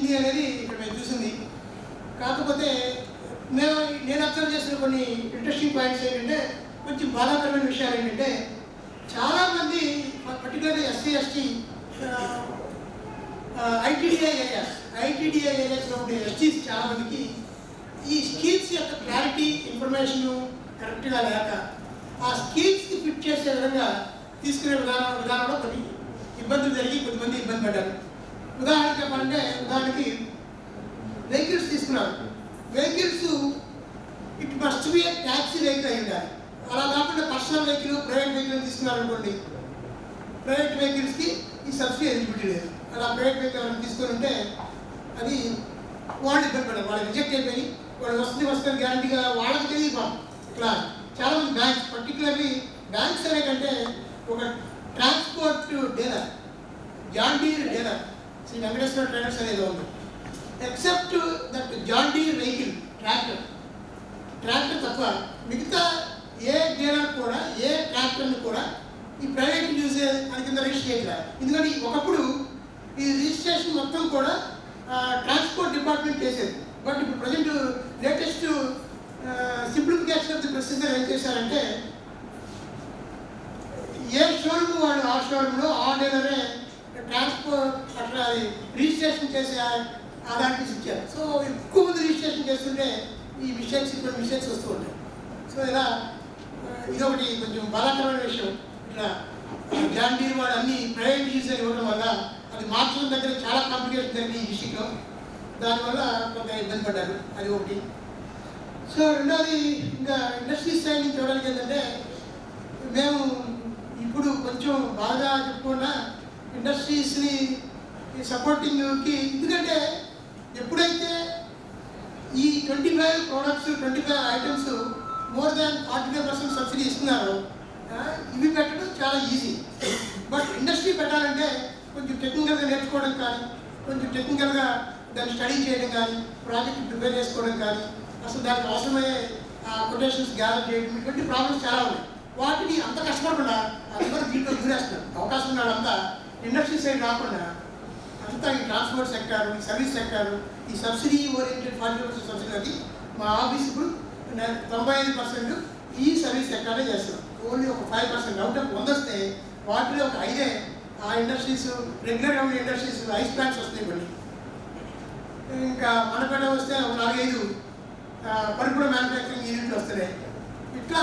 ఇచ్చింది అనేది ఇక్కడ మేము చూసింది. కాకపోతే నేను అబ్జర్వ్ చేసిన కొన్ని ఇంట్రెస్టింగ్ పాయింట్స్ ఏంటంటే, కొంచెం బాధాకరమైన విషయాలు ఏంటంటే, చాలామంది పర్టికులర్గా ఎస్సీ ఎస్టీ ఐటీడీఐ ఏరియాస్లో ఉండే ఎస్టీస్ చాలామందికి ఈ స్కీమ్స్ యొక్క క్లారిటీ ఇన్ఫర్మేషన్ కరెక్ట్గా లేక ఆ స్కీమ్స్కి ఫిట్ చేసే విధంగా తీసుకునే విధానంలో కొన్ని ఇబ్బందులు జరిగి కొంతమంది ఇబ్బంది పడ్డారు. ఉదాహరణకి వెహికల్స్ తీసుకున్నారు. Vehicles it must be taxi vehicle అయి ఉండాలి. అలా కాకుండా పర్సనల్ వెహికల్, ప్రైవేట్ వెహికల్ తీసుకున్నారనుకోండి, ప్రైవేట్ వెహికల్స్కి ఈ సబ్సిడీ ఎలిజిబిలిటీ లేదు. అలా ప్రైవేట్ వెహికల్ తీసుకొని ఉంటే అది వాళ్ళు ఇబ్బంది పడ్డారు. వాళ్ళు రిజెక్ట్ అయిపోయి వాళ్ళు వస్తుంది గ్యారంటీగా వాళ్ళకి తెలియదు. ఇట్లా చాలామంది బ్యాంక్స్, పర్టికులర్లీ బ్యాంక్స్ అనే కంటే ఒక transport dealer, John Deere dealer, Shri Venkateswara traders అనేది ఉంది. Except that John Deere vehicle tractor తప్ప మిగతా ఏ డీలర్ కూడా ఏ ట్రాక్టర్ని కూడా ఈ ప్రైవేట్ యూజ్ అని కింద రిజిస్టర్ చేయలేదు. ఎందుకంటే ఒకప్పుడు ఈ రిజిస్ట్రేషన్ మొత్తం కూడా ట్రాన్స్పోర్ట్ డిపార్ట్మెంట్ చేసేది. బట్ ఇప్పుడు present latest simplification of the procedure ఏం చేశారంటే, ఏ షోరూమ్ వాళ్ళు ఆ షోరూంలో ఆ డీలరే ట్రాన్స్పోర్ట్ అట్లా రిజిస్ట్రేషన్ చేసే అథారిటీస్ ఇచ్చారు. సో ఎక్కువ మంది రిజిస్ట్రేషన్ చేస్తుంటే ఈ ఇటువంటి మిస్టేక్స్ వస్తూ ఉంటాయి. సో ఇలా ఇదొకటి కొంచెం బాధాకరమైన విషయం. ఇట్లా జాన్ డీర్ వాడు అన్ని ప్రైవేట్ యూజ్ అని ఇవ్వడం వల్ల అది మార్చడం దగ్గర చాలా కాంప్లికేషన్ జరిగింది ఈ డిస్ట్రిక్ట్లో. దానివల్ల కొంత ఇబ్బంది పడ్డారు. అది ఒకటి. సో రెండోది, ఇంకా ఇండస్ట్రీ సైడ్ నుంచి చూడడానికి ఏంటంటే, మేము ఇప్పుడు కొంచెం బాగా చెప్పుకున్న ఇండస్ట్రీస్ని సపోర్టింగ్కి, ఎందుకంటే ఎప్పుడైతే ఈ 25 products 25 items more than 45% subsidy ఇస్తున్నారో ఇవి పెట్టడం చాలా ఈజీ. బట్ ఇండస్ట్రీ పెట్టాలంటే కొంచెం టెక్నికల్గా నేర్చుకోవడం కానీ, కొంచెం టెక్నికల్గా దాన్ని స్టడీ చేయడం కానీ, ప్రాజెక్ట్ ప్రిపేర్ చేసుకోవడం కానీ, అసలు దానికి అవసరమయ్యే కొటేషన్స్ గ్యాదర్ చేయడం, ఇటువంటి ప్రాబ్లమ్స్ చాలా ఉన్నాయి. వాటిని అంత కష్టపడకుండా అందరూ దీంట్లో దూరేస్తున్నారు. అవకాశం ఉన్నాడంతా ఇండస్ట్రీ సైడ్ రాకుండా అంతా ఈ ట్రాన్స్పోర్ట్ సెక్టారు, ఈ సర్వీస్ సెక్టారు, ఈ సబ్సిడీ ఓరియంటెడ్ 40% సబ్సిడీ అది మా ఆఫీస్ ఇప్పుడు 95% ఈ సర్వీస్ సెక్టారే చేస్తాం. ఓన్లీ ఒక 5% అవుట్ ఆఫ్ 100 వస్తే వాటిలో ఒక 5 ఆ ఇండస్ట్రీస్, రెగ్యులర్గా ఉండే ఇండస్ట్రీస్, ఐస్ ప్లాంట్స్ వస్తాయి కొన్ని. ఇంకా మనపేట వస్తే ఒక 4-5 పరిపూర్ణ మ్యానుఫ్యాక్చరింగ్ యూనిట్లు వస్తున్నాయి. ఇట్లా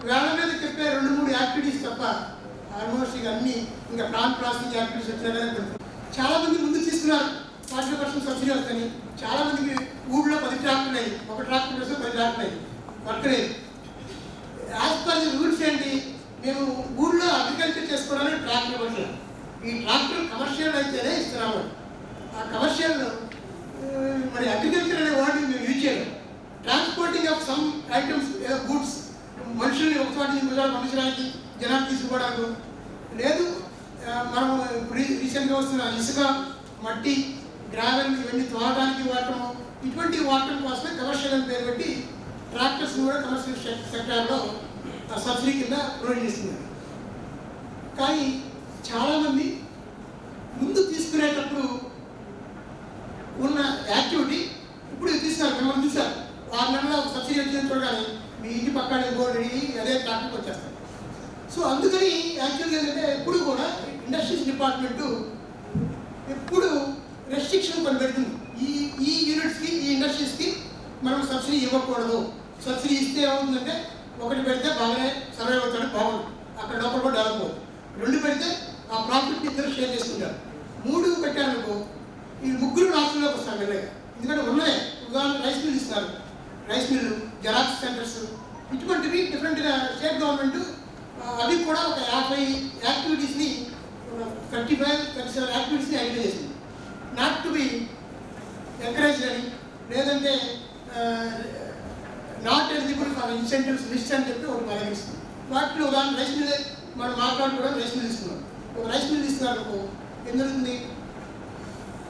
వేళ మీద చెప్పే 2-3 యాక్టివిటీస్ తప్ప ఆల్మోస్ట్ ఇక అన్నీ ఇంకా ప్లాంట్ ప్రాసెసింగ్ యాక్టివిటీస్ వచ్చినా చాలామంది ముందు తీసుకున్నారు. 40% సబ్సిడీ వస్తాయి. చాలామందికి ఊళ్ళో 10 ట్రాక్టర్లు అయ్యి, ఒక ట్రాక్టర్ వస్తే 10 ట్రాక్టర్లు అయ్యి వర్కలేదు. యాజ్ పర్ ది రూల్స్ ఏంటి, మేము ఊళ్ళో అగ్రికల్చర్ చేసుకోవడానికి ట్రాక్టర్ పడుతున్నాం. ఈ ట్రాక్టర్ కమర్షియల్ అయితేనే ఇస్తున్నాము. ఆ కమర్షియల్ మరి అగ్రికల్చర్ అనే వర్డ్ని మేము యూజ్ చేయలేము. Transporting of some items, goods, మనుషుల్ని ఒక చోట ఇంకో చోట పంపించడానికి, జనాలు తీసుకోవడానికి లేదు. మనం రీసెంట్గా వస్తున్న ఇసుక, మట్టి, గ్రావెల్ ఇవన్నీ తోడడానికి వాడటము, ఇటువంటి వాడటం కోసమే కమర్షియల్ అని పేరు పెట్టి ట్రాక్టర్స్ని కూడా కమర్షియల్ సెక్టార్లో సబ్సిడీ కింద ప్రొవైడ్ చేస్తున్నారు. కానీ చాలామంది ముందు తీసుకునేటప్పుడు ఉన్న యాక్టివిటీ ఇప్పుడు తీస్తారు. మిమ్మల్ని చూసారు 6 నెలల సబ్సిడీ వచ్చిందని చూడగానే మీ ఇంటి పక్కనే బోర్డు అదే ట్రాక్టర్కి వచ్చేస్తారు. సో అందుకని యాక్చువల్గా ఏంటంటే ఎప్పుడు కూడా ఇండస్ట్రీస్ డిపార్ట్మెంటు ఎప్పుడు రెస్ట్రిక్షన్ కొన్ని పెడుతుంది. ఈ యూనిట్స్కి, ఈ ఇండస్ట్రీస్కి మనం సబ్సిడీ ఇవ్వకూడదు. సబ్సిడీ ఇస్తే ఏమవుతుందంటే, 1 పెడితే బాగానే సర్వైవ్ అవుతాడు, బాగుంటుంది, అక్కడ లోపల కూడా డెవలప్ అవుతుంది. 2 పెడితే ఆ ప్రాఫిట్ని ఇద్దరు షేర్ చేసుకుంటారు. 3 పెట్టారనుకో ఈ ముగ్గురు రాష్ట్రంలోకి వస్తారు మెల్లగా. ఎందుకంటే ఉన్నాయి, ఉదాహరణ రైస్ మిల్లు ఇస్తారు, రైస్ మిల్లు, జెరాక్స్ సెంటర్స్, ఇటువంటివి డిఫరెంట్గా స్టేట్ గవర్నమెంట్ అవి కూడా ఒక 50 యాక్టివిటీస్ని, 35-37 యాక్టివిటీస్ని ఐడెంటిఫై చేసింది. నాట్ టు బి ఎంకరేజ్ అని, లేదంటే not eligible for incentives list అని చెప్పి ఒకటి పరిగణిస్తుంది. వాటిలో ఉదాహరణ రైస్ మిల్ మనం మాట్లాడుకోవడం, రైస్ మిల్ తీసుకున్నాం. ఒక రైస్ మిల్ తీసుకున్నారు అనుకో, ఎందుకుంది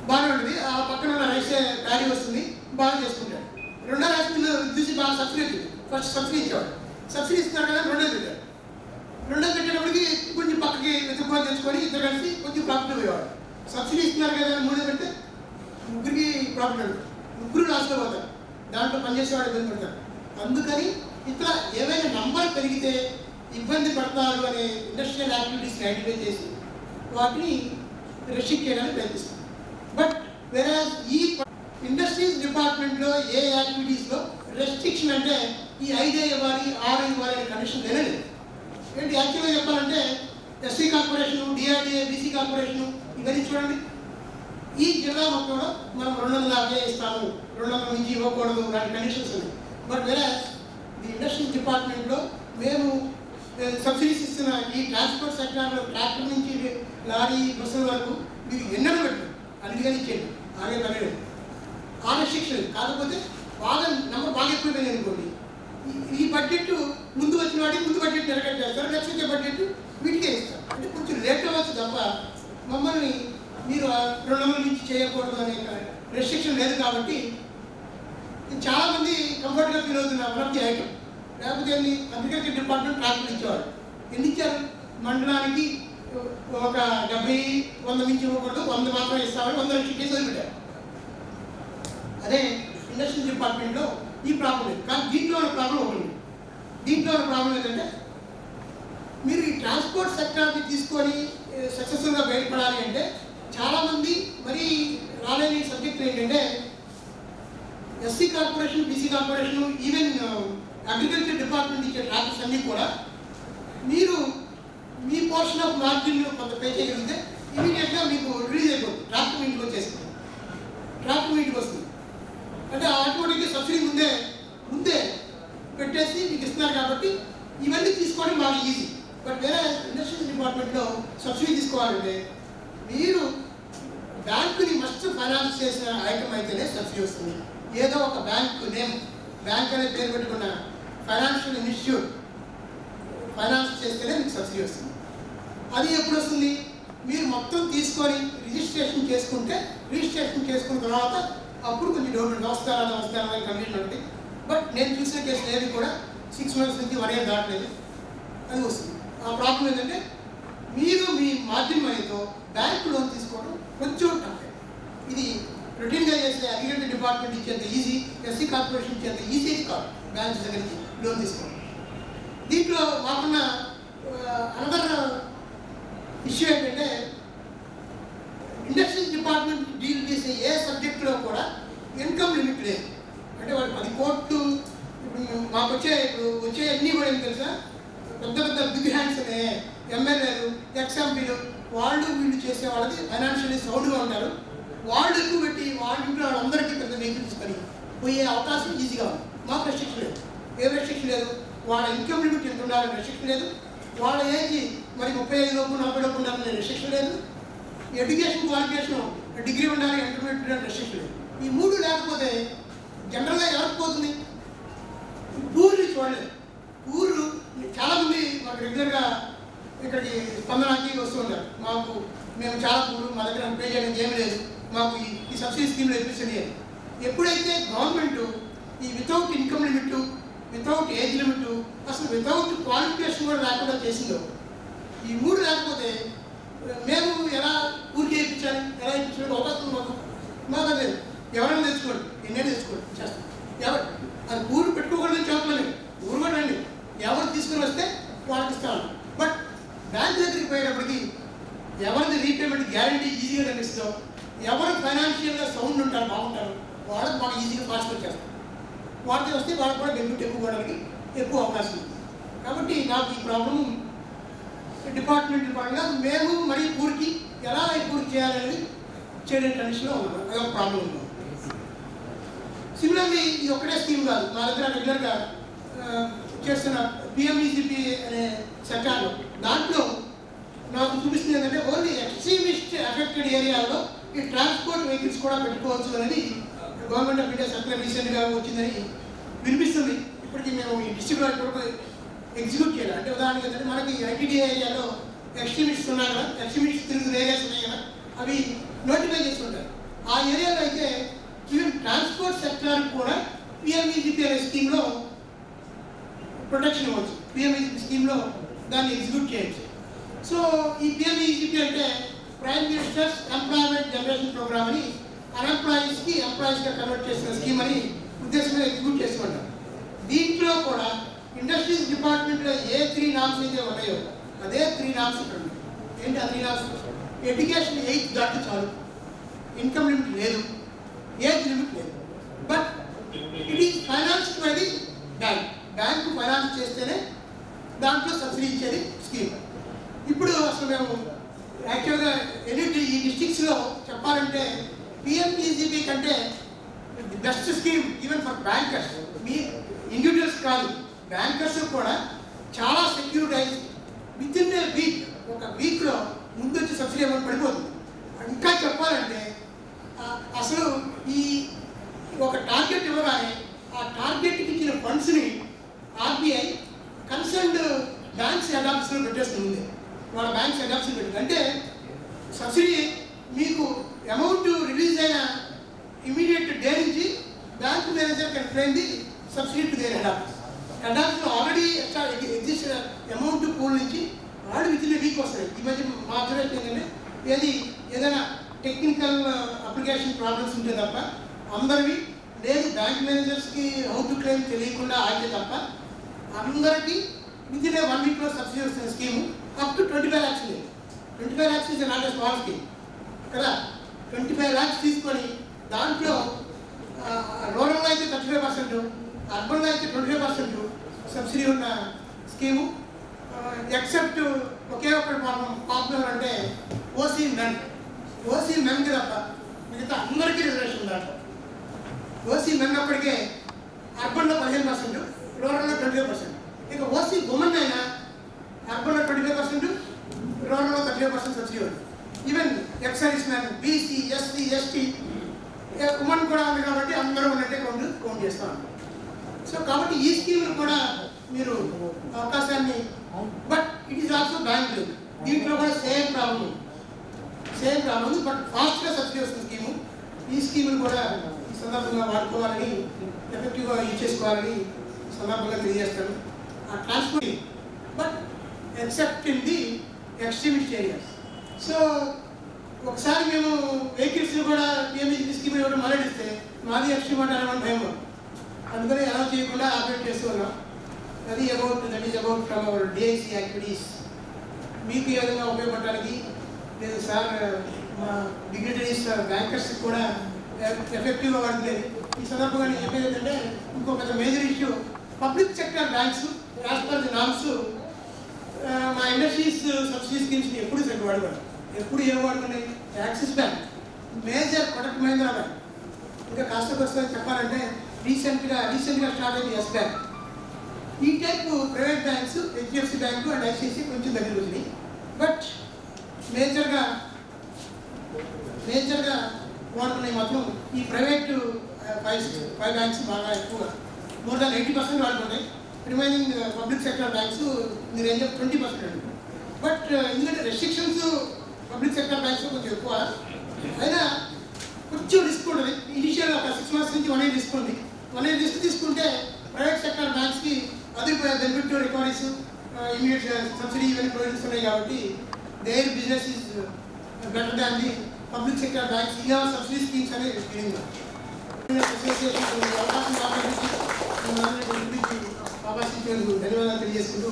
బాగానే ఉంటుంది, ఆ పక్కన ఉన్న రైసే ప్యాడీ వస్తుంది, బాగా చేసుకుంటాడు. రెండో రైస్ మిల్ చూసి బాగా సబ్సిడీ వచ్చింది. ఫస్ట్ సబ్సిడీ ఇచ్చేవాడు, సబ్సిడీ ఇస్తున్నారు కదా రెండో పెట్టాడు. రెండో పెట్టేటప్పటికి కొంచెం పక్కకి వెతుక్కొని తెచ్చుకొని ఇద్దరు కలిసి కొంచెం ప్రాఫిట్ పోయేవాడు. సబ్సిడీ ఇస్తున్నారు కదా 3 పెడితే ముగ్గురికి ప్రాబ్లం ఉంటుంది, ముగ్గురు లాస్లో పోతారు, దాంట్లో పనిచేసేవాడు ఇబ్బంది పడతారు. అందుకని ఇట్లా ఏవైనా నంబర్ పెరిగితే ఇబ్బంది పడతారు అనే ఇండస్ట్రియల్ యాక్టివిటీస్ని ఐడెంటిఫై చేసి వాటిని రెస్ట్రిక్ట్ చేయడానికి ప్రయత్నిస్తాం. బట్ వేరే ఈ ఇండస్ట్రీస్ డిపార్ట్మెంట్లో ఏ యాక్టివిటీస్లో రెస్ట్రిక్షన్ అంటే ఈ 5 ఇవ్వాలి 6 ఇవ్వాలి అనే కండిషన్ లేదు. ఏంటి యాక్చువల్గా చెప్పాలంటే SC corporation, DRDA, BC corporation ఇవన్నీ చూడండి, ఈ జిల్లా మొత్తంలో మనం 250 ఇస్తాము, 200 నుంచి ఇవ్వకూడదు లాంటి కండిషన్స్ ఉన్నాయి. బట్ వేరే ది ఇండస్ట్రియల్ డిపార్ట్మెంట్లో మేము సబ్సిడీస్ ఇస్తున్న ఈ ట్రాన్స్పోర్ట్ సెక్టార్లో ట్రాక్టర్ నుంచి లారీ బస్సుల వరకు మీరు ఎన్నడూ పెట్టండి, అన్నిటిగా ఇచ్చేయండి, ఆగే పర్లేదు, ఆ రెస్ట్రిక్షన్. కాకపోతే నెంబర్ బాగా ఎక్కువైపోయింది అనుకోండి, ఈ బడ్జెట్ ముందు వచ్చిన వాడికి ముందు బడ్జెట్ నెరవేట్ చేస్తారు, నెక్స్ట్ వచ్చే బడ్జెట్ వీటికే ఇస్తారు. అంటే కొంచెం లేట్ అవ్వచ్చు తప్ప మమ్మల్ని మీరు 200 నుంచి చేయకూడదు అనే రెస్ట్రిక్షన్ లేదు. కాబట్టి చాలామంది కంఫర్ట్గా ఫీల్ అవుతున్నారు. వన్ ఆఫ్ ది ఐటమ్ లేకపోతే అగ్రికల్చర్ డిపార్ట్మెంట్ ట్రాక్టర్ ఇచ్చేవాడు, ఎన్ని ఇచ్చారు? మండలానికి ఒక 70-100 నుంచి ఇవ్వకూడదు, 100 మాత్రం ఇస్తామని 100 నుంచి కేసు వదిలిపెట్టారు. అదే ఇండస్ట్రియల్ డిపార్ట్మెంట్లో ఈ ప్రాబ్లం లేదు. కానీ దీంట్లో ఉన్న ప్రాబ్లం ఒకటి. దీంట్లో ఉన్న ప్రాబ్లం ఏంటంటే మీరు ఈ ట్రాన్స్పోర్ట్ సెక్టార్ని తీసుకొని సక్సెస్ఫుల్గా బయటపడాలి అంటే చాలామంది మరి రాలేని సబ్జెక్టులు ఏంటంటే SC corporation, BC corporation, even agriculture department ఇచ్చే ట్రాక్టర్స్ అన్నీ కూడా మీరు మీ పోర్షన్ ఆఫ్ మార్జిన్ కొంత పే చేయగలిగితే ఇమీడియట్గా మీకు రిలీజ్ అయిపోతుంది, ట్రాక్టర్ ఇంటికి వచ్చేస్తుంది, ట్రాక్టర్ ఇంటికి వస్తుంది. అంటే ఆటోమేటిక్గా సబ్సిడీ ముందే పెట్టేసి మీకు ఇస్తున్నారు. కాబట్టి ఇవన్నీ తీసుకోవడం బాగా ఈజీ. బట్ వేరే ఇండస్ట్రియల్ డిపార్ట్మెంట్లో సబ్సిడీ తీసుకోవాలంటే మీరు బ్యాంకుని మస్ట్ ఫైనాన్స్ చేసిన ఐటమ్ అయితేనే సబ్సిడీ వస్తుంది. ఏదో ఒక బ్యాంక్ అనే పేరు పెట్టుకున్న ఫైనాన్షియల్ ఇన్స్టిట్యూట్ ఫైనాన్స్ చేస్తేనే మీకు సబ్సిడీ వస్తుంది. అది ఎప్పుడు వస్తుంది? మీరు మొత్తం తీసుకొని రిజిస్ట్రేషన్ చేసుకున్న తర్వాత అప్పుడు కొంచెం డౌట్ వస్తారా కండిషన్ ఉంటుంది. బట్ నేను చూసిన కేసులు ఏది కూడా 6 months నుంచి 1 year దాటలేదు, అది వస్తుంది. ఆ ప్రాబ్లం ఏంటంటే మీరు మీ మార్జిన్ మనీతో బ్యాంక్ లోన్ తీసుకోవడం కొంచెం టఫ్. ఇది రొటీన్గా చేస్తే అగ్రికల్చర్ డిపార్ట్మెంట్ ఇచ్చేంత ఈజీ, ఎస్సీ కార్పొరేషన్ ఇచ్చేంత ఈజీ కాదు బ్యాంక్స్ దగ్గర నుంచి లోన్ తీసుకోవడం. దీంట్లో మాకున్న అనదర్ ఇష్యూ ఏంటంటే ఇండస్ట్రియల్ డిపార్ట్మెంట్ డీల్ చేసే ఏ సబ్జెక్టులో కూడా ఇన్కమ్ లిమిట్ లేదు. అంటే వాళ్ళు 10 కోట్లు మాకు వచ్చే అన్నీ కూడా ఏం తెలుసా, పెద్ద బిగ్ హ్యాండ్స్ అనే ఎమ్మెల్యేలు, ఎక్స్ఎంపీలు, వీళ్ళు చేసే వాళ్ళకి ఫైనాన్షియల్లీ సౌండ్గా ఉంటారు. వాళ్ళు ఎక్కువ పెట్టి వాళ్ళ ఇంట్లో వాళ్ళందరికీ పెద్ద వెహికల్స్ పని పోయే అవకాశం ఈజీగా ఉంది. మాకు రెస్ట్రిక్షన్ లేదు. ఏ రెస్ట్రిక్షన్ లేదు. వాళ్ళ ఇన్కమ్ లిమిట్ ఎంత ఉండాలని రెస్ట్రిక్షన్ లేదు. వాళ్ళ ఏజ్ మరి 35 లోపు 40 లోపు ఉండాలని రెస్ట్రిక్షన్ లేదు. ఎడ్యుకేషన్ క్వాలిఫికేషన్ డిగ్రీ ఉండాలి, ఇంటర్మీడియట్ రెస్ట్రిక్షన్ లేదు. ఈ 3 లేకపోతే జనరల్గా ఎవరికి పోతుంది? ఊరు చూడలేదు. ఊరు చాలామంది మాకు రెగ్యులర్గా ఇక్కడికి స్పందనకి వస్తూ ఉంటారు. మేము చాలా ఊరు, మా దగ్గర పే చేయడానికి ఏమీ లేదు, మాకు ఈ సబ్సిడీ స్కీమ్లో ఇప్పించండి అని. ఎప్పుడైతే గవర్నమెంట్ ఈ without income limit, without age limit, అసలు వితౌట్ క్వాలిఫికేషన్ కూడా లేకుండా చేసిందో, ఈ 3 లేకపోతే మేము ఎలా ఊరికి ఇప్పించాలి, ఎలా ఇప్పించడానికి అవకాశం మాకు లేదు. ఎవరైనా తెచ్చుకోండి, ఎన్నైనా తెచ్చుకోండి, చేస్తాం. అది ఊరు పెట్టుకోకూడదని చెప్పలేదు. ఊరు కూడా రండి, ఎవరు తీసుకుని వస్తే వాళ్ళకి ఇస్తాను. బట్ బ్యాంక్ దగ్గరికి పోయేటప్పటికి ఎవరిది రీపేమెంట్ గ్యారంటీ ఈజీగా కనిపిస్తుందో, ఎవరు ఫైనాన్షియల్గా సౌండ్ ఉంటారు, బాగుంటారు, వాళ్ళకి బాగా ఈజీగా పాస్పోర్ట్ చేస్తారు. వాళ్ళకి వస్తే వాళ్ళకి కూడా బెనిఫిట్ ఎక్కువడానికి ఎక్కువ అవకాశం ఉంది. కాబట్టి నాకు ఈ ప్రాబ్లం డిపార్ట్మెంట్ పరంగా మేము మరీ పూర్తి ఎలా పూర్తి చేయాలనేది చేయడం కండిషన్లో ఉన్నాం. అదొక ప్రాబ్లం ఉంది. సిమిలర్లీ ఇది ఒక్కటే స్కీమ్ కాదు, మా దగ్గర రెగ్యులర్గా చేస్తున్న పిఎంఈజీపీ అనే సెక్టార్లో దాంట్లో నాకు చూపిస్తుంది ఏంటంటే ఓన్లీ ఎక్స్ట్రీమిస్ట్ ఎఫెక్టెడ్ ఏరియాలో ఈ ట్రాన్స్పోర్ట్ వెహికల్స్ కూడా పెట్టుకోవచ్చు అనేది గవర్నమెంట్ ఆఫ్ ఇండియా సర్కులర్ రీసెంట్గా వచ్చిందని వినిపిస్తుంది. ఇప్పటికీ మేము ఈ డిస్ట్రిక్ట్లో ఇప్పటికీ ఎగ్జిక్యూట్ చేయాలి. అంటే ఉదాహరణకి ఏంటంటే మనకి ఐటీడీ ఏరియాలో ఎక్స్ట్రీమిస్ట్స్ ఉన్నాయి కదా, ఎక్స్ట్రీమిస్ట్స్ తిరుగుతున్న ఏరియాస్ ఉన్నాయి కదా, అవి నోటిఫై చేస్తుంటారు. ఆ ఏరియాలో అయితే ఈవెన్ ట్రాన్స్పోర్ట్ సెక్టర్ కూడా పిఎంఈజీపీ అనే స్కీమ్లో ప్రొటెక్షన్ ఇవ్వచ్చు. పిఎంఈజీపీ స్కీమ్లో దాన్ని ఎగ్జిక్యూట్ చేయొచ్చు. సో ఈ పిఎంఈజీపీ అంటే prime minister's employment generation programme అని అన్ఎంప్లాయీస్కి ఎంప్లాయీస్గా కన్వర్ట్ చేసిన స్కీమ్ అని ఉద్దేశంగా ఎగ్జిక్యూట్ చేసుకుంటాం. దీంట్లో కూడా ఇండస్ట్రీస్ డిపార్ట్మెంట్లో ఏ 3 నామ్స్ అయితే ఉన్నాయో అదే 3 నామ్స్ ఇక్కడ ఉన్నాయి. ఏంటి ఆ 3 నామ్స్? ఎడ్యుకేషన్ 8th దాటి చాలు, ఇన్కమ్ లిమిట్ లేదు, ఏజ్ లిమిట్ లేదు, but it is financed by the bank finance చేస్తేనే దాంట్లో సబ్సిడీ ఇచ్చేది స్కీమ్. ఇప్పుడు అసలు మేము యాక్చువల్గా ఈ డిస్ట్రిక్ట్స్లో చెప్పాలంటే పిఎంపిజిపి కంటే the best scheme even for bankers, me individuals కాదు, బ్యాంకర్స్ కూడా చాలా securitise with in a week, ఒక వీక్లో ముందు వచ్చి సబ్సిడీ అమౌంట్ పడిపోతుంది. ఇంకా చెప్పాలంటే అసలు ఈ ఒక టార్గెట్ ఇవ్వగానే ఆ టార్గెట్కి ఇచ్చిన ఫండ్స్ని ఆర్బీఐ కన్సర్న్డ్ బ్యాంక్స్ హెడ్ ఆఫీస్లో పెట్టేస్తుంది. వాళ్ళ బ్యాంక్స్ హెడ్ ఆఫీస్లో పెట్టింది అంటే సబ్సిడీ మీకు అమౌంట్ రిలీజ్ అయిన ఇమీడియట్ డే నుంచి bank manager can claim the subsidy to their head office. Head ఆఫీస్లో ఆల్రెడీ ఎగ్జిస్ట్ అమౌంట్ పూల్ నుంచి already with in a week వస్తాయి. ఈ మధ్య మా అబ్జర్వేషన్ ఏంటంటే ఏదైనా టెక్నికల్ అప్లికేషన్ ప్రాబ్లమ్స్ ఉంటే తప్ప అందరివి లేదు, బ్యాంక్ మేనేజర్స్కి హౌ టు క్లెయిమ్ తెలియకుండా ఆగితే తప్ప అందరికీ విత్ ఇన్ ఏ 1 వీక్లో సబ్సిడీ వస్తున్న స్కీము అప్ టు 25 lakhs లేదు. 25 lakhs is not a small scheme కదా. 25 lakhs తీసుకొని దాంట్లో రూరల్లో అయితే 35%, అర్బన్లో అయితే 25% సబ్సిడీ ఉన్న స్కీము. ఎక్సెప్ట్ ఒకే ఒకటి పాపులర్ అంటే ఓసీ మెన్కి తప్ప మిగతా అందరికీ రిజర్వేషన్ ఉంది దాంట్లో. ఓసీ మెన్ అప్పటికే అర్బన్లో 15%, రూరల్లో 25%. ఇక ఓసీ ఉమెన్ అయినా అర్బన్లో 25%, రూరల్లో 35% సబ్సిడీ ఉంది. Even excise man, BC, SC, ST women కూడా ఉంది కాబట్టి అందరూ ఉన్నట్టే కౌంట్ చేస్తాం. సో కాబట్టి ఈ స్కీమ్లు కూడా మీరు అవకాశాన్ని, but it is also bank link. దీంట్లో కూడా సేమ్ ప్రాబ్లం ఉంది, బట్ ఫాస్ట్గా సబ్సిడీ వస్తుంది స్కీము. ఈ స్కీములు కూడా ఈ సందర్భంగా వాడుకోవాలని, ఎఫెక్టివ్గా యూజ్ చేసుకోవాలని సందర్భంగా తెలియజేస్తాను. ఆ transport but except in the extremist areas. So ఒకసారి మేము వెహికల్స్ కూడా పిఎంఈజీ స్కీమ్ ఇవ్వడం మొదలెడిస్తే మాది ఎక్స్ట్రీమ్ అంటారని భయం, అందుకని ఎలా చేయకుండా ఆపరేట్ చేస్తూ ఉన్నాం. That is about from our DIC activities. మీకు ఏ విధంగా ఉపయోగపడడానికి లేదు సార్, మా డిగ్నిటరీస్ బ్యాంకర్స్ కూడా ఎఫెక్టివ్గా వాడుతుంది. ఈ సందర్భంగా నేను చెప్పేది ఏంటంటే ఇంకో పెద్ద major issue, public sector banks as per the norms మా ఇండస్ట్రీస్ సబ్సిడీ స్కీమ్స్ని ఎప్పుడు సరిగ్గా వాడుకోండి. ఎప్పుడు ఏం వాడుకున్నాయి? Axis bank, major Kotak Mahindra bank, ఇంకా కాస్త వస్తుంది చెప్పాలంటే రీసెంట్గా స్టార్ట్ అయింది ఎస్ బ్యాంక్. ఈ type private banks HDFC bank and ICICI కొంచెం దగ్గర వచ్చినాయి. బట్ మేజర్గా వాడుకున్నాయి మాత్రం ఈ ప్రైవేట్ 5 బ్యాంక్స్ బాగా ఎక్కువగా, మోర్ దాన్ 80% వాడుకున్నాయి. Remaining public sector banks in the range of 20% అండి. బట్ ఎందుకంటే రెస్ట్రిక్షన్స్ పబ్లిక్ సెక్టర్ బ్యాంక్స్ కొంచెం ఎక్కువ, అయినా కొంచెం రిస్క్ ఉంటుంది. ఇనిషియల్ ఒక 6 months నుంచి 1 year రిస్క్ ఉంది. 1 year రిస్క్ తీసుకుంటే ప్రైవేట్ సెక్టర్ బ్యాంక్స్కి అదే బెనిఫిట్ రికవరీస్, ఇమీడియట్ సబ్సిడీ ఇవన్నీ ప్రొవిజన్స్ ఉన్నాయి కాబట్టి their business is better than the public sector banks. ఇలా సబ్సిడీ స్కీమ్స్ అనేది ఫీలింగ్ అవకాశించేందుకు ధన్యవాదాలు తెలియజేసుకుంటూ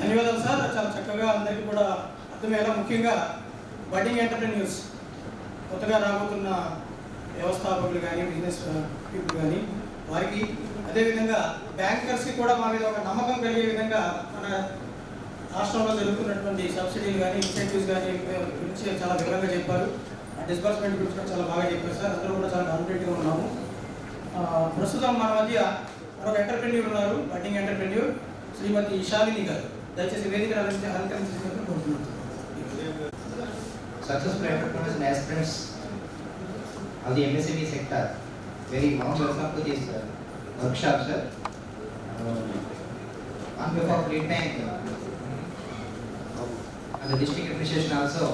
ధన్యవాదాలు సార్. చాలా చక్కగా అందరికీ కూడా అర్థమయ్యేలా, ముఖ్యంగా బడ్డింగ్ ఎంటర్‌ప్రెన్యూర్స్, కొత్తగా రాబోతున్న వ్యవస్థాపకులు కానీ, బిజినెస్ పీపుల్ కానీ, వారికి అదేవిధంగా బ్యాంకర్స్కి కూడా మా మీద ఒక నమ్మకం కలిగే విధంగా మన రాష్ట్రంలో జరుగుతున్నటువంటి సబ్సిడీలు కానీ, ఇన్సెంటివ్స్ కానీ గురించి చాలా వివరంగా చెప్పారు. డిస్బర్స్మెంట్ గురించి కూడా చాలా బాగా చెప్పారు సార్. అందరూ కూడా చాలా కాన్ఫిడెంట్గా ఉన్నాము. ప్రస్తుతం మన మధ్య మరొక ఎంటర్‌ప్రెన్యూర్ ఉన్నారు, బడ్డింగ్ ఎంటర్‌ప్రెన్యూర్ శ్రీమతి శాలిని గారు. దయచేసి వేదిక అలంకరించాలని కోరుతున్నాను. Successful entrepreneurs and aspirants of the MSME sector, very warm welcome to this workshop, sir. On behalf of Lead Bank and the district administration also,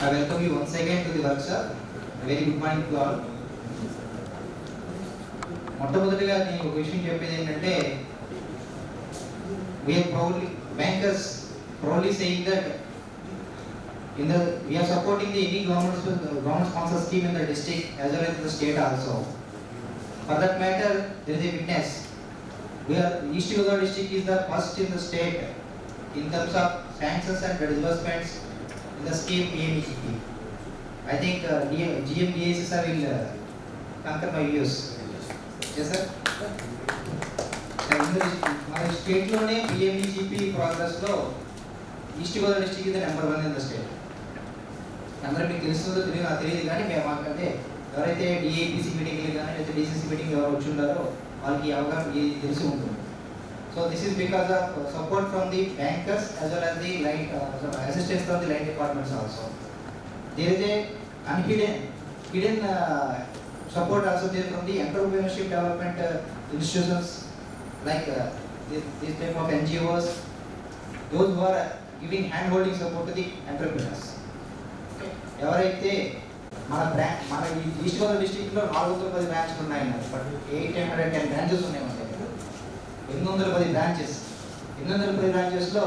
I welcome you once again to the workshop. A very good morning to all. మొట్టమొదటిగా నేను ఒక విషయం చెప్పేది ఏంటంటే, we have proudly, bankers proudly saying that we are supporting the any government sponsored scheme in the district as well as the state also. For that matter, there is a witness. East Godavari district is the first in the state in terms of sanctions and disbursements in the scheme PMEGP. I think GMDAC sir will concur my views. Yes sir. మన state లోనే PMEGP progress లో east Godavari district ఇది number 1 in the state. అందరూ మీకు తెలుస్తుందో తెలియదు కానీ మేము మాకంటే ఎవరైతే DAPC మీటింగ్లు కానీ లేదా DCC మీటింగ్ ఎవరు వచ్చి ఉన్నారో వాళ్ళకి అవగాహన తెలిసి ఉంటుంది. So this is because of support from the bankers as well as the line assistance from the line departments also. There is a hidden support also there from the entrepreneurship development institutions like this type of NGOs, those who are giving hand holding support to the entrepreneurs. ఎవరైతే మన east Godavari డిస్ట్రిక్ట్లో 410 బ్రాంచ్లు ఉన్నాయన్నారు. But 810 branches ఉన్నాయి మన దగ్గర. 810 branches. 810 బ్రాంచెస్లో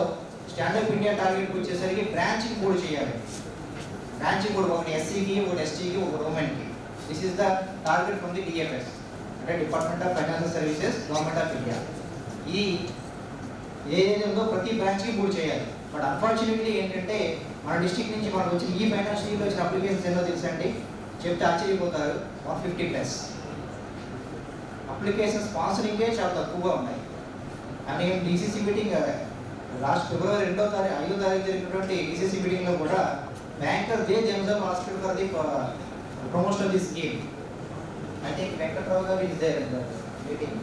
stand up India టార్గెట్కి వచ్చేసరికి బ్రాంచ్కి 3 చేయాలి. బ్రాంచ్కి 3, ఒకటి SCకి, ఒకటి STకి, ఒకటి ఉమెన్కి. This is the target from the DFS, అంటే department of financial services, government of India. ఈ ఏరియాలో ప్రతి బ్రాంచ్కి 3 చేయాలి. బట్ అన్ఫార్చునేట్లీ ఏంటంటే మన డిస్ట్రిక్ట్ నుంచి మనకు వచ్చిన ఈ ఫైనాన్షియల్ ఇయర్లో వచ్చిన అప్లికేషన్స్ ఎన్నో తెలుసండి, చెప్తే ఆశ్చర్యపోతారు. 150+ అప్లికేషన్ స్పాన్సరింగే చాలా తక్కువగా ఉన్నాయి. అండ్ నేను DCC మీటింగ్ లాస్ట్ ఫిబ్రవరి 5వ తారీఖు జరిగినటువంటి DCC మీటింగ్లో కూడా banker themselves asked for the promotion of this scheme. I think Venkatrao garu is there in the meeting.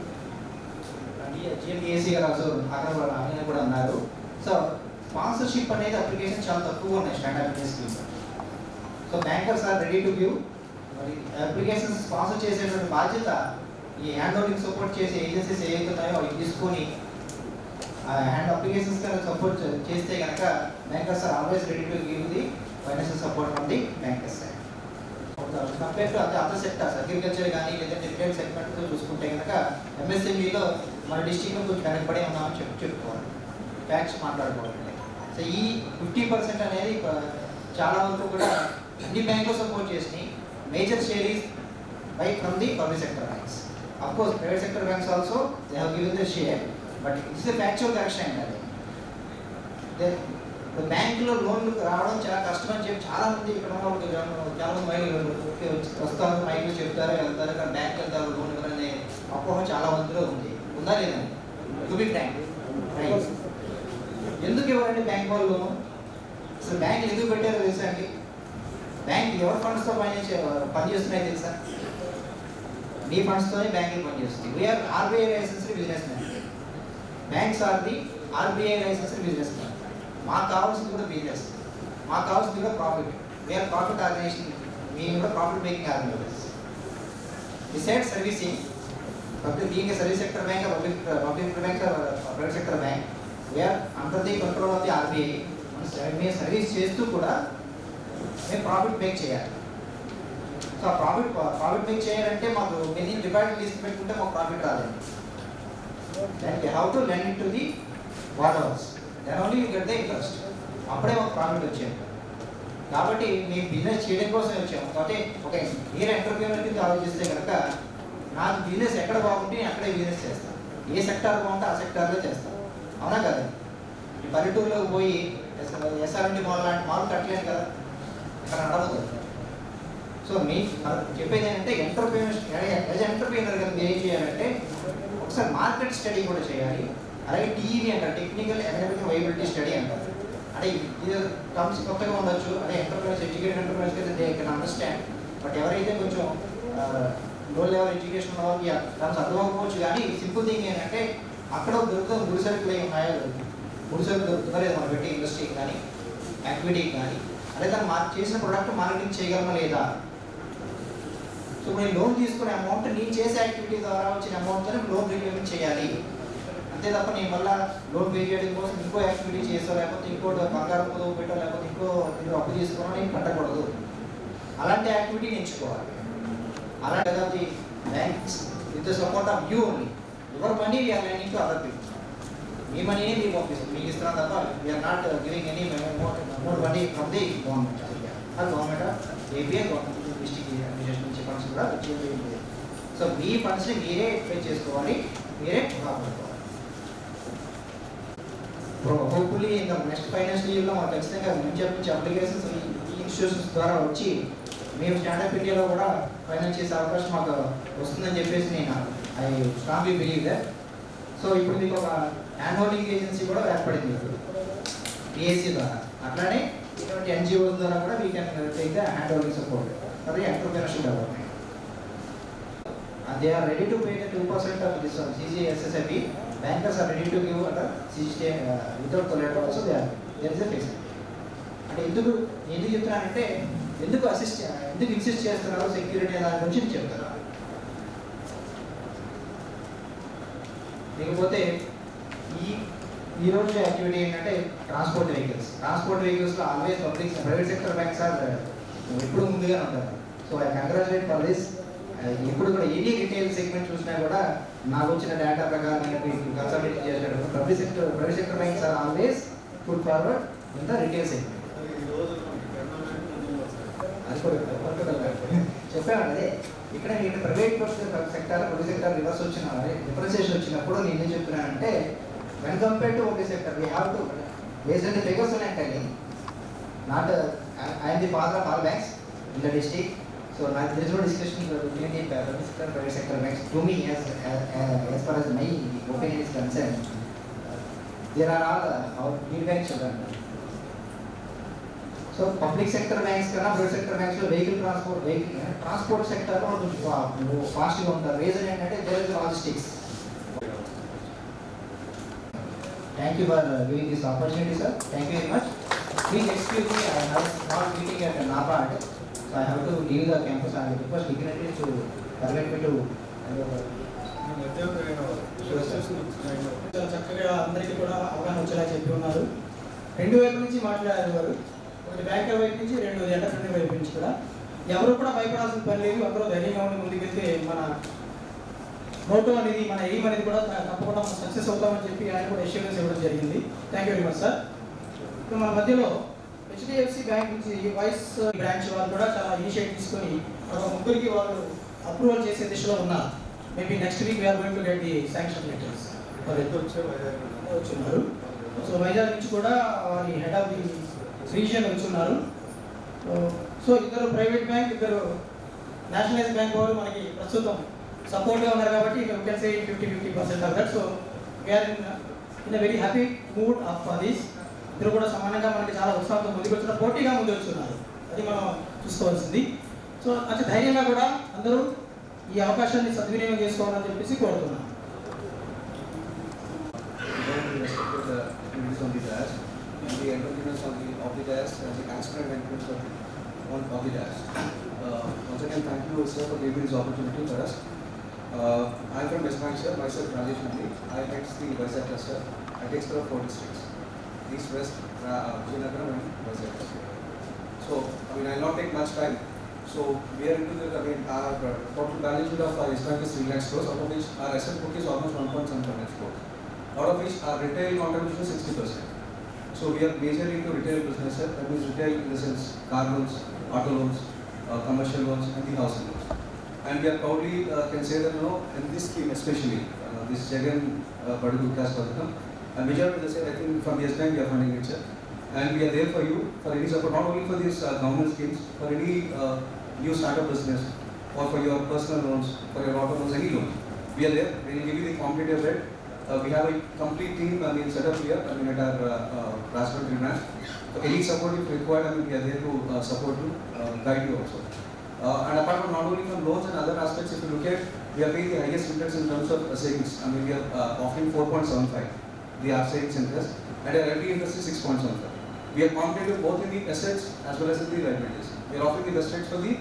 GMDAC గారు also ఆయన కూడా అన్నారు. సో స్పాన్సర్షిప్ అనేది అప్లికేషన్ చాలా తక్కువ ఉన్నాయి stand up India scheme. So bankers are ready to give. మరి applications sponsor చేసేటువంటి బాధ్యత ఈ హ్యాండ్ హోల్డింగ్ సపోర్ట్ చేసే ఏజెన్సీస్ ఏవైతే ఉన్నాయో అవి తీసుకొని హ్యాండ్ అప్లికేషన్స్ కనుక సపోర్ట్ చేస్తే కనుక bankers are always ready to give the financial support from the bankers side. Compare to other sectors, agriculture కానీ లేదంటే రిటైల్ సెగ్మెంట్తో చూసుకుంటే కనుక MSMEలో మన డిస్ట్రిక్ట్లో కొంచెం వెనకబడి ఉన్నామని చెప్పుకోవాలి, ఫ్యాక్ట్స్ మాట్లాడుకోవాలి. సో ఈ 50% అనేది చాలా వరకు కూడా అన్ని బ్యాంకులు సపోర్ట్ చేసినాయి. Major share is buy from the public sector banks. Of course private sector banks also they have given the share, but it's a factual correction అండి. అది బ్యాంకులో లోన్లు రావడం చాలా కష్టం అని చెప్పి చాలామంది ఇక్కడ ఉన్న వాళ్ళు చాలామంది మైలు వస్తారు, మైలు చెప్తారు, వెళ్తారు, కానీ బ్యాంక్ వెళ్తారు లోన్ ఇవ్వాలనే అపోహ చాలా మందిలో ఉంది. ఉందా లేదండి? టు బి ఫ్రాంక్, ఎందుకు ఇవ్వాలండి బ్యాంక్ వాళ్ళు లోను? అసలు బ్యాంకులు ఎందుకు పెట్టారో తెలుసా అండి? బ్యాంక్ ఎవరి ఫండ్స్తో పనిచేస్తున్నాయో తెలుసా? మీ ఫండ్స్తోనే బ్యాంకులు పనిచేస్తుంది. We are RBI licensed business man. Banks are the RBI licensed business man. మాకు కావాల్సింది కూడా బిజినెస్, మాకు కావాల్సింది కూడా ప్రాఫిట్. వీఆర్ ప్రాఫిట్ ఆర్గనైజేషన్, మేము కూడా profit making organization. Beside servicing, being a service sector bank or public bank or private sector bank, we are under the control of the RBI. మేము service చేస్తూ కూడా మేము profit make చేయాలి. So profit make చేయాలంటే మాకు many deposit list పెట్టుకుంటే మాకు profit రాదండి. Then we have to lend it to the borrowers, then only you get the interest. అప్పుడే మాకు ప్రాఫిట్ వచ్చేది. కాబట్టి మేము బిజినెస్ చేయడం కోసమే వచ్చాము. కాబట్టి ఒక మీరు ఎంటర్ప్రీనర్ కింద ఆలోచిస్తే కనుక నాకు బిజినెస్ ఎక్కడ బాగుంటే నేను అక్కడే బిజినెస్ చేస్తాను, ఏ సెక్టార్ బాగుంటే ఆ సెక్టార్లో చేస్తాను. అవునా కదా? ఈ పల్లెటూరులోకి పోయి SR&D మాల్ లాంటి మాల్ కట్టలేను కదా, అక్కడ నడవదు. సో మీ చెప్పేది ఏంటంటే ఎంటర్ప్రీనర్ కదా మీరు ఏం చేయాలంటే ఒకసారి మార్కెట్ స్టడీ కూడా చేయాలి. అలాగే TEV అంటారు, టెక్నికల్ ఎకనామిక్ వైబిలిటీ స్టడీ అంటారు. అంటే ఇది టర్మ్స్ కొత్తగా ఉండొచ్చు, అంటే ఎంటర్ప్రైనర్స్ ఎడ్యుకేటెడ్ ఎంటర్ప్రైనర్స్ అయితే దే కెన్ అండర్స్టాండ్. బట్ ఎవరైతే కొంచెం లో లెవెల్ ఎడ్యుకేషన్ ఉన్న వాళ్ళకి టర్మ్స్ అర్థం అవ్వకపోవచ్చు. కానీ సింపుల్ థింగ్ ఏంటంటే అక్కడ దొరుకుతాం ముడి సరుకులు ఉన్నాయో, ముడి సరుకులు దొరుకుతుందా లేదా మనం పెట్టి ఇండస్ట్రీకి కానీ యాక్టివిటీకి కానీ, అదే దాన్ని చేసిన ప్రొడక్ట్ మార్కెటింగ్ చేయగలమా లేదా. సో నేను లోన్ తీసుకునే అమౌంట్ నేను చేసే యాక్టివిటీ ద్వారా వచ్చిన అమౌంట్తో లోన్ రీపేమెంట్ చేయాలి. అంతే తప్ప నేను మళ్ళీ లోన్ పే చేయడం కోసం ఇంకో యాక్టివిటీ చేసో, లేకపోతే ఇంకో బంగారం పొదుపు పెట్టో, లేకపోతే ఇంకో అప్పు తీసుకోవడం నేను కట్టకూడదు. అలాంటి యాక్టివిటీని ఎంచుకోవాలి. అలాంటి banks with the support of you only, your money we're lending to other people. మీ మనీనే మీకు పంపిస్తాం, మీకు ఇస్తున్నాం తప్ప we're not giving any more money from the government. ఆ government APA government district administration నుంచి ఫండ్స్ కూడా వచ్చేది. సో మీ ఫండ్స్ని మీరే పే చేసుకోవాలి, మీరే కాపాడుకోవాలి. హోప్ఫుల్లీ ఇంకా నెక్స్ట్ ఫైనాన్షియల్ ఇయర్లో మాకు ఖచ్చితంగా మంచి అప్లికేషన్స్ ఈ ఇన్స్టిట్యూషన్స్ ద్వారా వచ్చి మేము స్టాండప్ ఇండియాలో కూడా ఫైనాన్స్ చేసే అవకాశం మాకు వస్తుందని చెప్పేసి నేను I strongly believe that. So ఇప్పుడు మీకు ఒక హ్యాండ్ హోల్డింగ్ ఏజెన్సీ కూడా ఏర్పడింది పిఎస్సి ద్వారా. అట్లానే ఇటువంటి ఎన్జిఓస్ ద్వారా కూడా we can take the hand holding support for the entrepreneurship development. They are ready to pay the 2% of this CGSSIP. Bankers are ready to give under CGT without collateral also there is a facility. అంటే ఎందుకు చెప్తున్నానంటే ఎందుకు insist చేస్తున్నారు security దాని గురించి చెప్తారు. లేకపోతే ఈ రోజు యాక్టివిటీ ఏంటంటే ట్రాన్స్పోర్ట్ వెహికల్స్లో always private sector banks are ఎప్పుడు ముందుగానే ఉంటారు. So I congratulate for this. ఎప్పుడు కూడా ఎనీ రిటైల్ సెగ్మెంట్ చూసినా కూడా నాకు వచ్చిన డేటా ప్రకారం కన్సల్టేట్ చేసేటప్పుడు private sector banks are always put forward in the retail segment. అది కూడా చెప్పాను అదే. ఇక్కడ నేను private sector public sector differentiation వచ్చినప్పుడు నేను ఏం చెప్తున్నానంటే when compare to public sector we have to based on the figures ఉన్నాయంటే not I'm the father of all banks in the district. So there is no discussion between the public sector and private sector banks. To me, as far as my opinion is concerned, there are all our lead banks. So public sector banks kana private sector banks lo vehicle transport sector lo fast ga untaru. Reason entante there is logistics. Thank you for giving this opportunity, sir. Thank you very much. Please excuse me, I have a small meeting at NABARD. So I have to leave the campus. I request dignitaries to permit me to. చక్కగా అందరికీ కూడా అవగాహన వచ్చేలా చెప్పి ఉన్నారు. రెండు వైపు నుంచి మాట్లాడారు వారు. ఒకటి బ్యాంకర్ వైపు నుంచి, రెండు ఎంటర్‌ప్రెన్యూర్ వైపు నుంచి కూడా. ఎవరు కూడా భయపడాల్సిన పని లేదు. అందరూ ధైర్యంగా ఉండి ముందుకెళ్తే మన మోటో అనేది, మన ఎయిమ్ అనేది కూడా తప్పకుండా మనం సక్సెస్ అవుతామని చెప్పి ఆయన కూడా ఎష్యూరెన్స్ ఇవ్వడం జరిగింది. Thank you very much sir. ఇప్పుడు మన మధ్యలో హెచ్డిఎఫ్సి బ్యాంక్ నుంచి వైస్ బ్రాంచ్ వాళ్ళు కూడా చాలా ఇనిషియేటివ్ తీసుకొని ఒక ముగ్గురికి వాళ్ళు అప్రూవల్ చేసే దిశలో ఉన్నారు. Maybe next week we're going to get the sanction letters. వచ్చున్నారు. సో వైజాగ్ నుంచి కూడా వారి హెడ్ ఆఫ్ ది రీజియన్ వచ్చున్నారు. సో ఇద్దరు ప్రైవేట్ బ్యాంక్, ఇద్దరు నేషనలైజ్ బ్యాంక్ వాళ్ళు మనకి ప్రస్తుతం సపోర్ట్గా ఉన్నారు కాబట్టి you can say 50% of that. So we're in a very happy mood of this. ఇద్దరు కూడా సమానంగా మనకి చాలా ఉత్సాహంతో ముందుకు వచ్చిన, పోటీగా ముందు వచ్చున్నారు. అది మనం చూసుకోవాల్సింది. సో అంటే ధైర్యంగా కూడా అందరూ ఈ అవకాశాన్ని సద్వినియోగం చేసుకోవాలని చెప్పేసి కోరుతున్నాను. The entrepreneurs of the DAS, the aspirant entrepreneurs of the DAS. Once again, thank you, sir, for giving this opportunity for us. I'm from West Bank, sir. Myself, Rajesh Nandi. I head the Vizag cluster. I take care of 4 districts: East, West, Vijayanagar, and Vizag. So, I'll not take much time. So, we are into the, our total balance sheet of our West Bank is 3 lakh crores, out of which our asset book is almost 1.75 lakh crores. Out of which our retail contribution is 60%. So we are majorly into retail business, sir. That means retail in the sense car loans, auto loans, commercial loans, and the housing loans. And we are proudly can say that in this scheme especially, this Jagan Baduguttas Padhakam, and majority of the same, I think from Yes Bank we are funding it, sir. And we are there for you for any support, not only for these government schemes, for any new startup business, or for your personal loans, for your auto loans, any loan. We are there. We will give you the competitive rate. We have a complete team set up here at our Rajasthan branch. So any support if required, we are there to support you, guide you also. And apart from not only from loans and other aspects, if you look at, we are paying the highest interest in terms of savings. We are offering 4.75, the savings interest, and our FD interest is 6.75. We are competitive both in the assets as well as in the liabilities. We are offering the best rates for the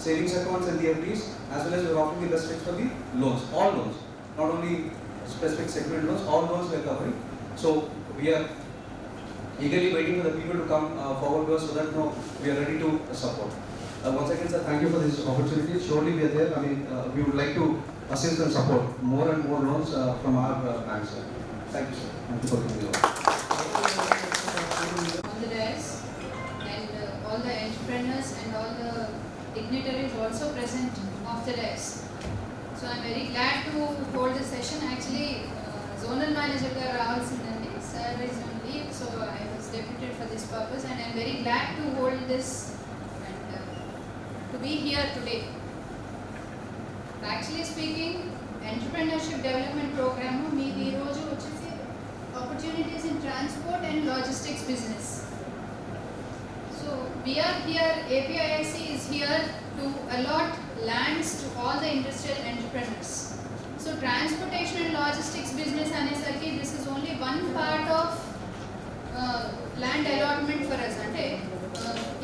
savings accounts and the FDs, as well as we are offering the best rates for the loans, all loans, not only specific segment loans, all loans we are covering. So we are eagerly waiting for the people to come forward to us so that we are ready to support. Once again, sir, thank you for this opportunity. Surely we are there. We would like to assist and support more and more loans from our bank, sir. Thank you, sir. Thank you for giving me the on the dais, and all the entrepreneurs and all the dignitaries also present of the dais. So I'm very glad to hold this session. Actually, zonal manager ga ravalsindandi, sir is on leave, so I was deputed for this purpose, and I'm very glad to hold this and to be here today. Actually speaking, entrepreneurship development program meedi ee roju vachesi opportunities in transport and logistics business. So we are here, APIIC is here to allot lands to all the industrial entrepreneurs. So transportation and logistics business anesarki, this is only one part of land allotment for us.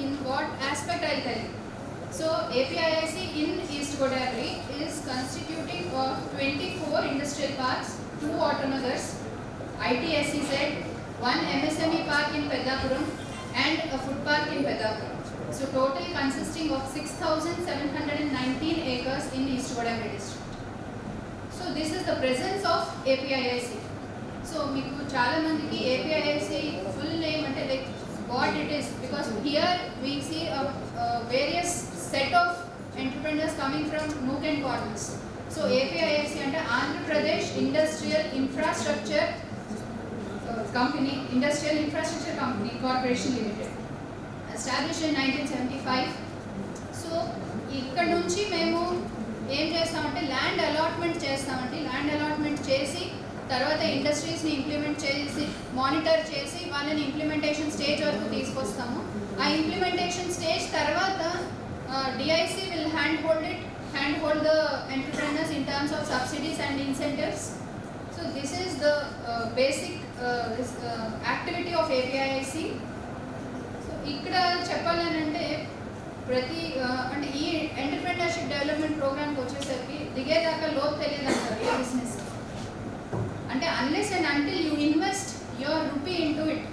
In what aspect I'll tell you. So APIIC in East Godavari is constituting of 24 industrial parks, 2 autonomous, ITSEZ, 1 MSME park in Pedapuram and a food park in Pedapuram. So total consisting of 6,719 acres in East Godavari district. So this is the presence of APIIC. So meeku chaala mandiki APIIC full name ante like what it is, because here we see a various set of entrepreneurs coming from nook and corners. So APIIC ante Andhra Pradesh Industrial Infrastructure Company, Industrial Infrastructure Company Corporation Limited, established in 1975. So ఇక్కడ నుంచి మేము ఏం చేస్తామంటే land allotment చేస్తామండి. Land allotment చేసి తర్వాత ఇండస్ట్రీస్ని implement చేసి monitor చేసి వాళ్ళని ఇంప్లిమెంటేషన్ స్టేజ్ వరకు తీసుకొస్తాము. ఆ ఇంప్లిమెంటేషన్ స్టేజ్ తర్వాత DIC will handhold the entrepreneurs in terms of subsidies and incentives. So this is the basic activity of APIIC. So ఇక్కడ చెప్పాలనంటే ప్రతి అంటే ఈ ఎంటర్ప్రెన్యూర్షిప్ డెవలప్మెంట్ ప్రోగ్రామ్కి వచ్చేసరికి దిగేదాకా లోతు తెలియదు అంటారు ఏ బిజినెస్. అంటే unless and until you invest your rupee into it.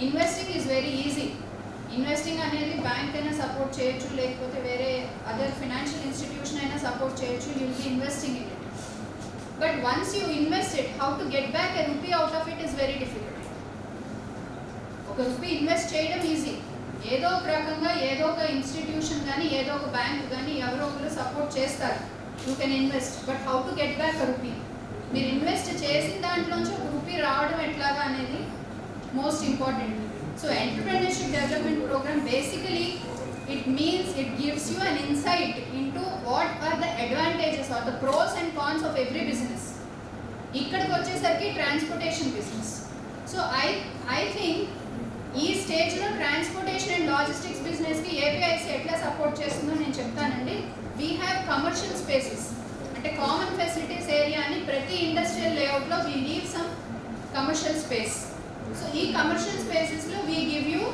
Investing is very easy. Investing అనేది బ్యాంక్ అయినా సపోర్ట్ చేయొచ్చు, లేకపోతే వేరే అదర్ ఫినాన్షియల్ ఇన్స్టిట్యూషన్ అయినా సపోర్ట్ చేయొచ్చు. You will be investing in it. But once you invest it, how to get back a rupee out of it is very difficult. ఒక rupee invest చేయడం easy. ఏదో ఒక రకంగా ఏదో ఒక ఇన్స్టిట్యూషన్ కానీ ఏదో ఒక బ్యాంక్ కానీ ఎవరో ఒకరు సపోర్ట్ చేస్తారు. You can invest, but how to get back a rupee. మీరు ఇన్వెస్ట్ చేసిన దాంట్లోంచి ఒక రూపీ రావడం ఎట్లాగా అనేది most important. So entrepreneurship development programme basically it means it gives you an insight into what are the advantages or the pros and cons of every business. ఇక్కడికి వచ్చేసరికి transportation business. So I think ఈ స్టేజ్లో transportation and logistics బిజినెస్కి APIIC ఎట్లా support చేస్తుందో నేను చెప్తానండి. We have commercial spaces, అంటే కామన్ ఫెసిలిటీస్ ఏరియా అని ప్రతి ఇండస్ట్రియల్ లేఅవుట్లో we leave some commercial space. So ఈ కమర్షియల్ స్పేసెస్లో we give you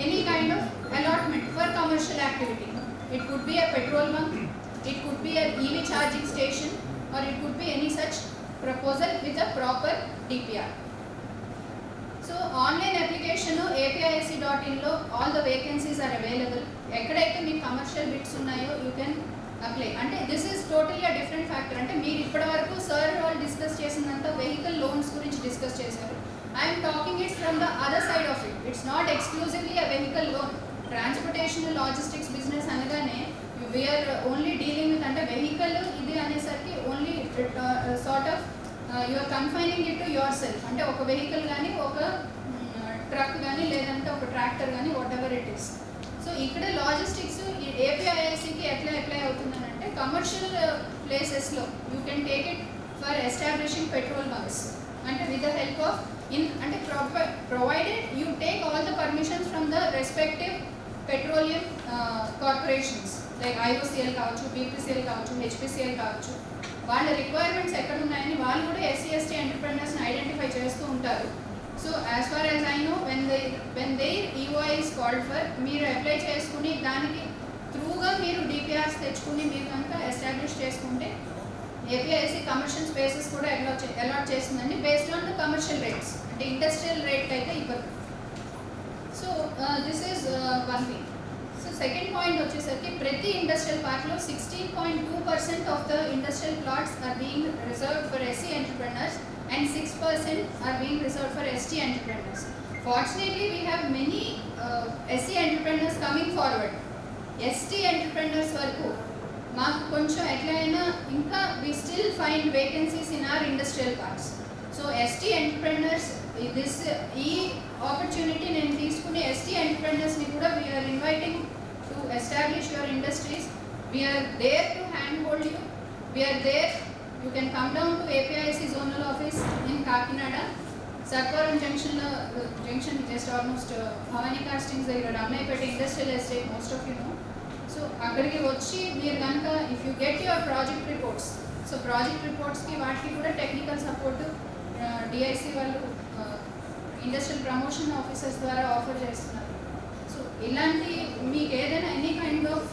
any kind of allotment for commercial activity. It could be a petrol bunk, it could be an EV charging station, or it could be any such proposal with a proper DPR. So online application APIIC.in lo all the vacancies are available. ekkadaithe mee commercial bits unnayo you can apply. Ante this is totally a different factor. Ante meer ippadi varaku sir all discuss chesinanta vehicle loans gurinchi discuss chesaru. I am talking it from the other side of it. It's not exclusively a vehicle loan. Transportation and logistics business anagane we are only dealing with ante vehicle idi anesarki only sort of you are confining it to yourself. Ante oka vehicle gaani oka truck gaani ledante oka tractor gaani whatever it is. So ikkada logistics APIIC ki etla apply avutundante commercial places lo you can take it for establishing petrol bunks. Ante with the help of అంటే provided you take all the permissions from the respective petroleum corporations like IOCL కావచ్చు, BPCL కావచ్చు, HPCL కావచ్చు. వాళ్ళ requirements ఎక్కడ ఉన్నాయని వాళ్ళు కూడా SC/ST ఎంటర్ప్రెన్యూర్స్ని identify చేస్తూ ఉంటారు. So as far as I know when there EOI is called for, మీరు అప్లై చేసుకుని దానికి త్రూగా మీరు DPRs తెచ్చుకుని మీరు కనుక ఎస్టాబ్లిష్ చేసుకుంటే APIIC కమర్షియల్ స్పేసెస్ కూడా అలాట్ చేస్తుందండి based on the commercial rates. అంటే ఇండస్ట్రియల్ రేట్ అయితే ఇవ్వదు. So this is one thing. So second point వచ్చేసరికి ప్రతి ఇండస్ట్రియల్ పార్క్లో 16.2% of the industrial plots are being reserved for SC entrepreneurs and 6% are being reserved for ST entrepreneurs. Fortunately, we have many SC entrepreneurs coming forward. ST entrepreneurs వరకు మాకు కొంచెం ఎట్లయినా ఇంకా we still find vacancies in our industrial parks. So ST entrepreneurs ఈ opportunity నేను తీసుకునే ST entrepreneurs ని కూడా we are inviting to establish your industries. We are there to handhold you. We are there. You can come down to APIC zonal office in Kakinada. Sarvaram junction just almost Bhavani castings దగ్గర Ramanayyapeta industrial estate most of you know. So అక్కడికి వచ్చి మీరు కనుక if you get your project reports, so project రిపోర్ట్స్కి వాటికి కూడా technical support DIC వాళ్ళు industrial promotion officers ద్వారా ఆఫర్ చేస్తున్నారు. సో ఇలాంటి మీకు ఏదైనా any kind of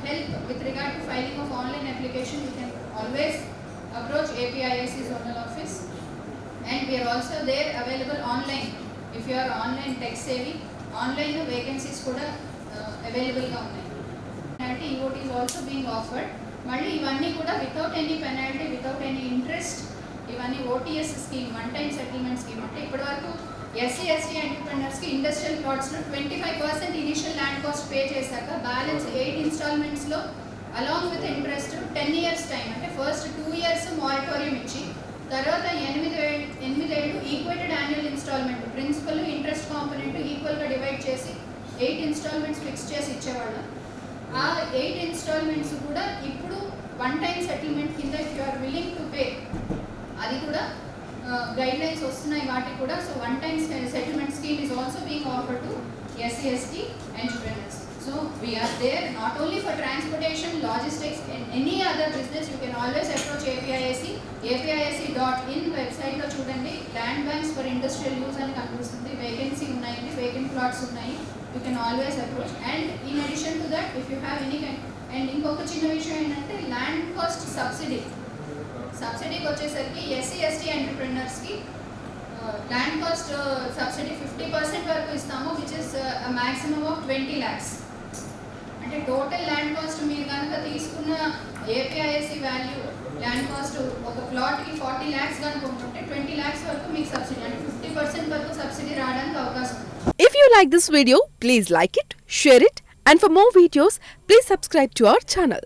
help with regard to filing of online application you can always approach APIC zonal office. And we are also there available online. If you are online tech savvy, online vacancies kuda available ga unnai. Penalty EOT is also being offered. Malli ivanni kuda without any penalty, without any interest. Ivanni OTS scheme, one time settlement scheme ante ippadi varaku SC/ST entrepreneurs ki industrial plots lo 25% initial land cost pay chesaka balance 8 installments lo along with interest 10 years time ante first 2 years moratorium ichi తర్వాత 8 ఏళ్ళు equated annual instalment principal interest component ఈక్వల్గా divide చేసి 8 instalments fix చేసి ఇచ్చేవాళ్ళం. ఆ 8 instalments కూడా ఇప్పుడు one time settlement కింద if you are willing to pay అది కూడా గైడ్ లైన్స్ వస్తున్నాయి వాటికి కూడా. So one time settlement scheme is also being offered to SC/ST entrepreneurs. So we are there not only for transportation, logistics and any other business. You can always approach APIC. APIC.in website లో చూడండి land banks for industrial use అని కనిపిస్తుంది. Vacancy ఉన్నాయండి, vacant plots ఉన్నాయి. You can always approach. And in addition to that if you have any kind and ఇంకొక చిన్న విషయం ఏంటంటే ల్యాండ్ కాస్ట్ సబ్సిడీకి వచ్చేసరికి SC/ST ఎంటర్ప్రెనర్స్కి ల్యాండ్ కాస్ట్ సబ్సిడీ 50% వరకు ఇస్తాము, which is maximum of 20 lakhs. అంటే టోటల్ ల్యాండ్ కాస్ట్ మీరు కనుక తీసుకున్న APIC వాల్యూ ల్యాండ్ కాస్ట్ ఒక ప్లాట్కి 40 lakhs కనుక ఉంటుంటే 20 lakhs వరకు మీకు సబ్సిడీ అంటే 50% వరకు సబ్సిడీ రావడానికి అవకాశం ఉంది. If you like this video, please like it, share it, and for more videos, please subscribe to our channel.